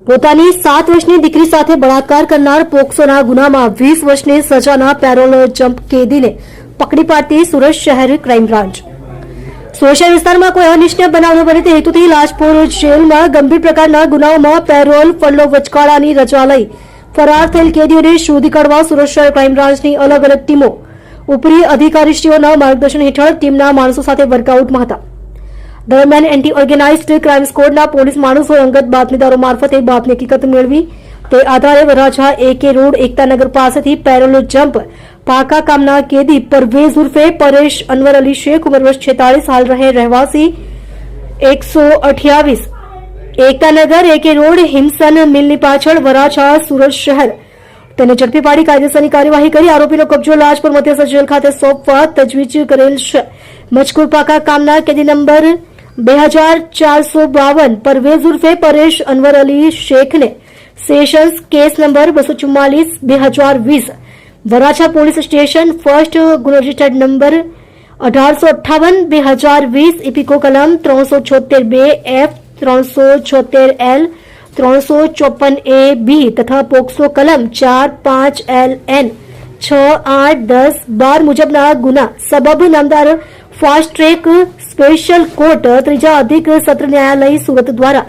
પોતાની 7 વર્ષની દીકરી સાથે બળાત્કાર કરનાર પોક્સોના ગુનામાં 20 વર્ષની સજાના પેરોલ જમ્પ કેદીને પકડી પાડતી સુરત શહેર ક્રાઇમ બ્રાન્ચ। સુરત શહેર વિસ્તારમાં કોઈ અનિચ્છનીય બનાવ ન બને તે હેતુથી લાજપોર જેલમાં ગંભીર પ્રકારના ગુનાઓમાં પેરોલ ફંડો વચગાળાની રજા લઈ ફરાર થયેલ કેદીઓને શોધી કાઢવા સુરત શહેર ક્રાઇમ બ્રાન્ચની અલગ અલગ ટીમો ઉપરી અધિકારીશ્રીઓના માર્ગદર્શન હેઠળ ટીમના માણસો સાથે વર્કઆઉટમાં હતા। દરમિયાન એન્ટી ઓર્ગેનાઇઝડ ક્રાઇમ સ્કોડના પોલીસ માણસોએ અંગત બાતમીદારો મારફતે બાતમી હકીકત મેળવી તે આધારે વરાછા AK રોડ એકતાનગર પાસેથી પેરોલ જમ્પ પાકા કામના કેદી પરવેઝ ઉર્ફે પરેશ અનવર અલી શેખ ઉંમર વર્ષ 46 હાલ રહે રહેવાસી 128 એકતાનગર AK રોડ હિમસન મિલની પાછળ વરાછા સુરત શહેર તેને ઝડપી પાડી કાયદેસરની કાર્યવાહી કરી આરોપીનો કબજો લાજપોર મધ્યસ્થ જેલ ખાતે સોંપવા તજવીજ કરેલ છે। મજકૂર પાકા કામના કેદી નંબર 2452 પરવેઝ ઉર્ફે પરેશ અનવર અલી શેખને sessions case number 244/2020 Varachha police station first ગુનો રજિસ્ટર્ડ નંબર 1858/2020 ઇપિકો કલમ 376(2)F 376L 354A(B) તથા પોક્સો કલમ 4-5 LN 6-8-10-12 મુજબના ગુના સબબ નામદાર ફાસ્ટ ટ્રેક સ્પેશિયલ કોર્ટ ત્રીજા અધિક સત્ર ન્યાયાલય સુરત દ્વારા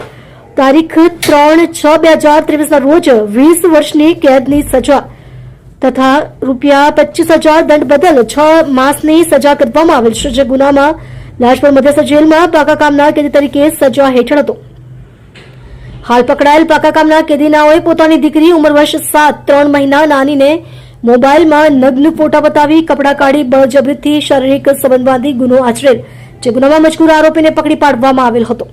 તારીખ 3/6/2023 ના રોજ 20 વર્ષની કેદની સજા તથા ₹25,000 દંડ બદલ 6 માસની સજા કરવામાં આવેલ છે। જે ગુનામાં લાજપોર મધ્યસ્થ જેલમાં પાકા કામના કેદી તરીકે સજા હેઠળ હતો। હાલ પકડાયેલ પાકા કામના કેદીનાઓએ પોતાની દીકરી ઉંમર વર્ષ 7 3 મહિના નાનીને મોબાઈલમાં નગ્ન ફોટા બતાવી કપડાં કાઢી બળજબરીથી શારીરિક સંબંધ બાંધી ગુનો આચરેલ। જે ગુનામાં મજકૂર આરોપીને પકડી પાડવામાં આવેલ હતો।